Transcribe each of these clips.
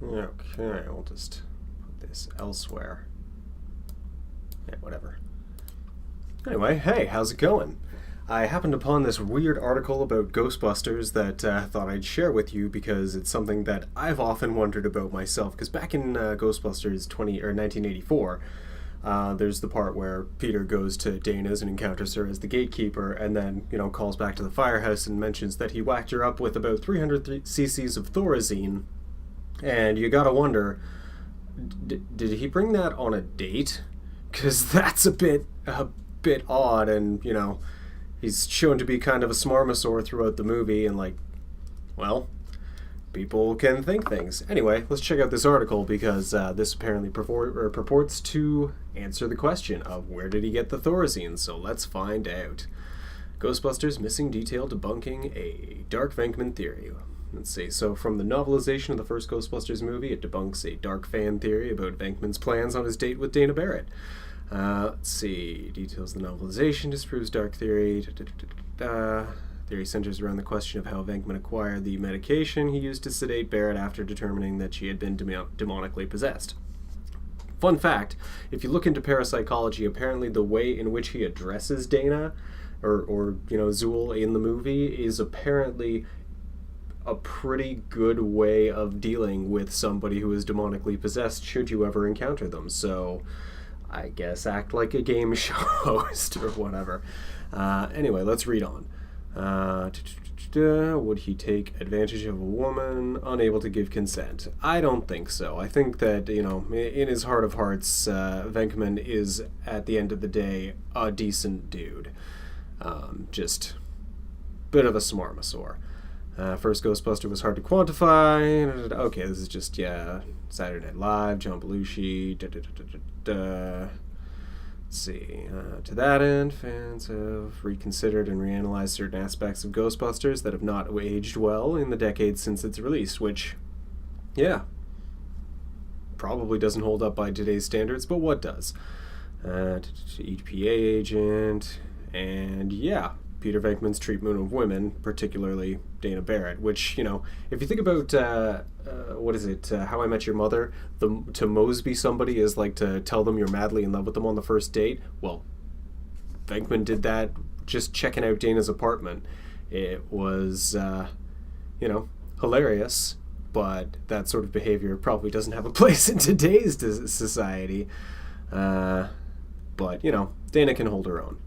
Okay, we'll just put this elsewhere. Yeah, whatever. Anyway, hey, how's it going? I happened upon this weird article about Ghostbusters that I thought I'd share with you because it's something that I've often wondered about myself. Because back in Ghostbusters 1984, there's the part where Peter goes to Dana's and encounters her as the gatekeeper, and then calls back to the firehouse and mentions that he whacked her up with about 300 cc's of Thorazine. And you gotta wonder, did he bring that on a date? Because that's a bit odd, and he's shown to be kind of a smarmosaur throughout the movie, and well, people can think things. Anyway, let's check out this article because this apparently purports to answer the question of where did he get the Thorazine. So let's find out. Ghostbusters missing detail debunking a dark Venkman theory. Let's see. So from the novelization of the first Ghostbusters movie, it debunks a dark fan theory about Venkman's plans on his date with Dana Barrett. Let's see. Details of the novelization disproves dark theory. Theory centers around the question of how Venkman acquired the medication he used to sedate Barrett after determining that she had been demonically possessed. Fun fact, if you look into parapsychology, apparently the way in which he addresses Dana, or Zool in the movie, is apparently a pretty good way of dealing with somebody who is demonically possessed should you ever encounter them. So I guess act like a game show host or whatever. Anyway, let's read on. Would he take advantage of a woman unable to give consent? I don't think so. I think that, in his heart of hearts, Venkman is, at the end of the day, a decent dude. Just a bit of a smarmosaur. First Ghostbuster was hard to quantify. Okay, this is just, Saturday Night Live, John Belushi. Let's see. To that end, fans have reconsidered and reanalyzed certain aspects of Ghostbusters that have not aged well in the decades since its release, which, probably doesn't hold up by today's standards, but what does? EPA agent, and Peter Venkman's treatment of women, particularly Dana Barrett, which, if you think about, How I Met Your Mother, to Mosby somebody is like to tell them you're madly in love with them on the first date. Well, Venkman did that just checking out Dana's apartment. It was, hilarious, but that sort of behavior probably doesn't have a place in today's society. But, Dana can hold her own.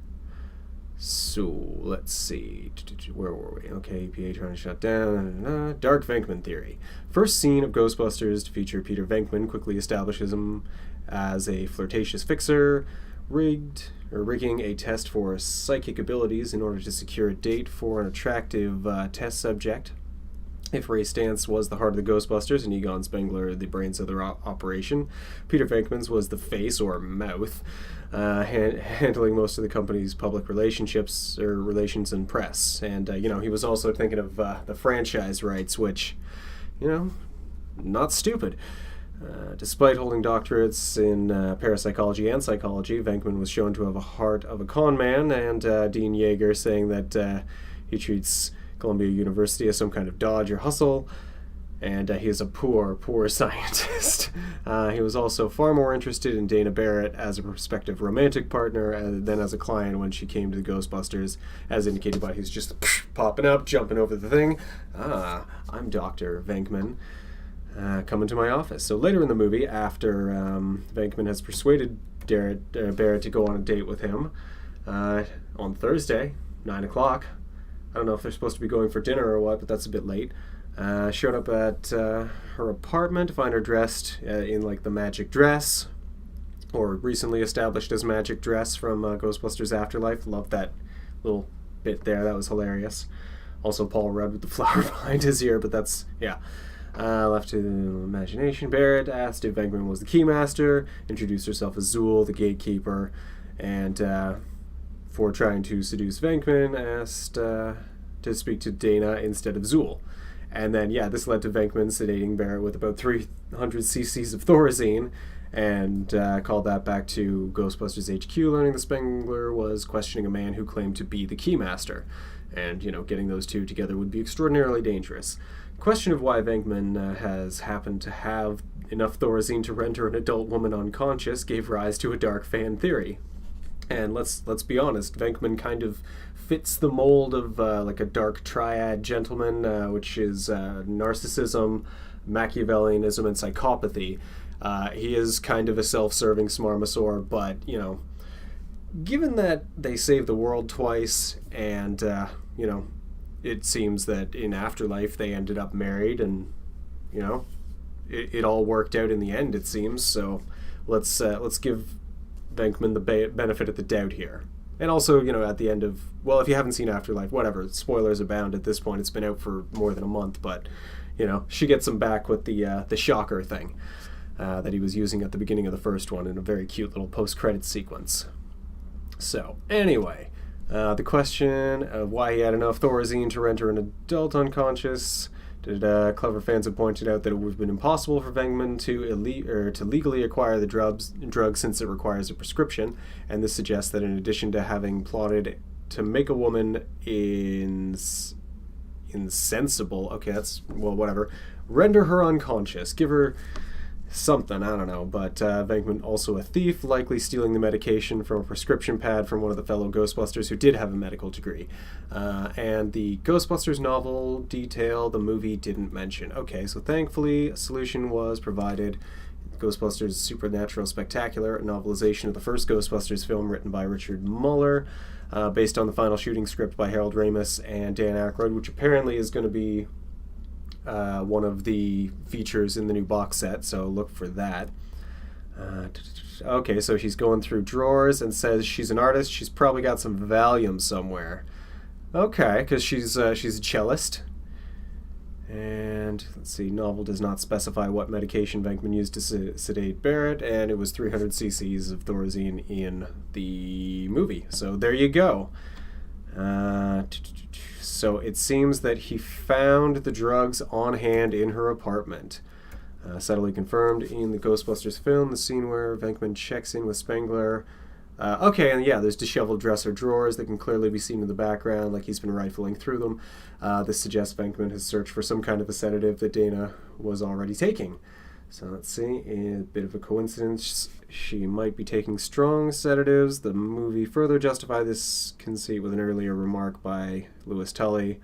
So, let's see. Where were we? Okay, EPA trying to shut down. Dark Venkman theory. First scene of Ghostbusters to feature Peter Venkman quickly establishes him as a flirtatious fixer, rigging a test for psychic abilities in order to secure a date for an attractive test subject. If Ray Stantz was the heart of the Ghostbusters and Egon Spengler the brains of their operation, Peter Venkman's was the face or mouth, handling most of the company's public relationships or relations and press. And, he was also thinking of the franchise rights, which, not stupid. Despite holding doctorates in parapsychology and psychology, Venkman was shown to have a heart of a con man, and Dean Yeager saying that he treats Columbia University as some kind of dodge or hustle, and he is a poor scientist. He was also far more interested in Dana Barrett as a prospective romantic partner than as a client when she came to the Ghostbusters, as indicated by he's just popping up, jumping over the thing. I'm Dr. Venkman. Coming to my office. So later in the movie, after Venkman has persuaded Barrett to go on a date with him, on Thursday, 9 o'clock, I don't know if they're supposed to be going for dinner or what, but that's a bit late. Showed up at her apartment to find her dressed in the magic dress, or recently established as magic dress from Ghostbusters Afterlife. Loved that little bit there. That was hilarious. Also Paul Rudd with the flower behind his ear, but that's, left to imagination. Barrett asked if Venkman was the keymaster, introduced herself as Zool, the gatekeeper, and for trying to seduce Venkman, asked to speak to Dana instead of Zool. And then, this led to Venkman sedating Barrett with about 300 cc's of Thorazine, and called that back to Ghostbusters HQ, learning that Spengler was questioning a man who claimed to be the Keymaster. And, getting those two together would be extraordinarily dangerous. Question of why Venkman has happened to have enough Thorazine to render an adult woman unconscious gave rise to a dark fan theory. And let's be honest, Venkman kind of fits the mold of like a dark triad gentleman, which is narcissism, Machiavellianism, and psychopathy. He is kind of a self-serving smarmasaur, but, you know, given that they saved the world twice, and, you know, it seems that in Afterlife they ended up married, and, you know, it all worked out in the end, it seems. So let's give Venkman the benefit of the doubt here. And also, you know, at the end of, well, if you haven't seen Afterlife, whatever, spoilers abound at this point. It's been out for more than a month, but, you know, she gets him back with the shocker thing that he was using at the beginning of the first one in a very cute little post-credits sequence. So, anyway, the question of why he had enough Thorazine to render an adult unconscious. Clever fans have pointed out that it would have been impossible for Venkman to legally acquire the drug since it requires a prescription, and this suggests that in addition to having plotted to make a woman insensible, okay, that's, well, whatever, render her unconscious, give her something, I don't know, but Venkman also a thief, likely stealing the medication from a prescription pad from one of the fellow Ghostbusters who did have a medical degree. And the Ghostbusters novel detail the movie didn't mention. Okay, so thankfully a solution was provided. Ghostbusters Supernatural Spectacular, a novelization of the first Ghostbusters film written by Richard Muller, based on the final shooting script by Harold Ramis and Dan Aykroyd, which apparently is going to be one of the features in the new box set, so look for that. Okay, so she's going through drawers and says she's an artist. She's probably got some Valium somewhere. Okay, because she's a cellist. And let's see, novel does not specify what medication Venkman used to sedate Barrett, and it was 300 cc's of Thorazine in the movie. So there you go. So it seems that he found the drugs on hand in her apartment. Subtly confirmed in the Ghostbusters film, the scene where Venkman checks in with Spengler. Okay, and yeah, there's disheveled dresser drawers that can clearly be seen in the background, like he's been rifling through them. This suggests Venkman has searched for some kind of a sedative that Dana was already taking. So let's see, a bit of a coincidence. She might be taking strong sedatives. The movie further justified this conceit with an earlier remark by Louis Tully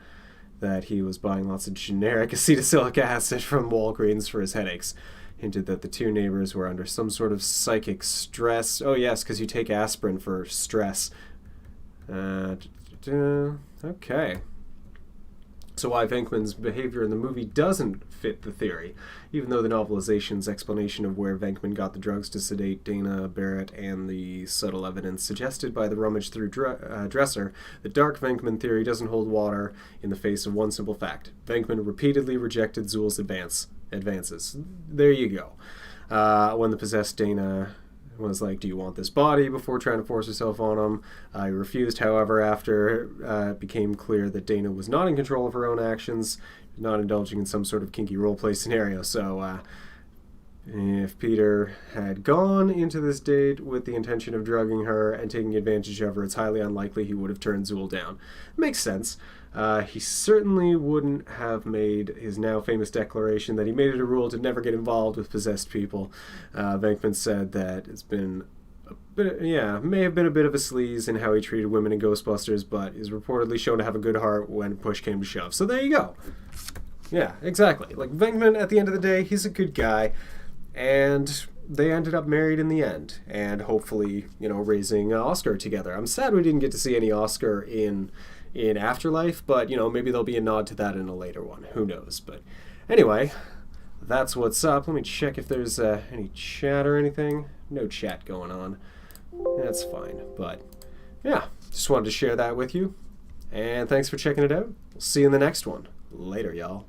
that he was buying lots of generic acetylsalic acid from Walgreens for his headaches. Hinted that the two neighbors were under some sort of psychic stress. Oh yes, because you take aspirin for stress. Okay. So why Venkman's behavior in the movie doesn't fit the theory, even though the novelization's explanation of where Venkman got the drugs to sedate Dana Barrett and the subtle evidence suggested by the rummage through dresser, the dark Venkman theory doesn't hold water in the face of one simple fact. Venkman repeatedly rejected Zuul's advances. There you go. When the possessed Dana was like, do you want this body, before trying to force herself on him. He refused, however, after it became clear that Dana was not in control of her own actions, not indulging in some sort of kinky roleplay scenario. So if Peter had gone into this date with the intention of drugging her and taking advantage of her, it's highly unlikely he would have turned Zuul down. Makes sense. He certainly wouldn't have made his now famous declaration that he made it a rule to never get involved with possessed people. Venkman said that it's been a bit, may have been a bit of a sleaze in how he treated women in Ghostbusters, but is reportedly shown to have a good heart when push came to shove. So there you go. Yeah, exactly. Like, Venkman, at the end of the day, he's a good guy, and they ended up married in the end, and hopefully, you know, raising Oscar together. I'm sad we didn't get to see any Oscar in Afterlife, but, you know, maybe there'll be a nod to that in a later one. Who knows? But anyway, that's what's up. Let me check if there's any chat or anything. No chat going on. That's fine. But yeah, just wanted to share that with you. And thanks for checking it out. We'll see you in the next one. Later, y'all.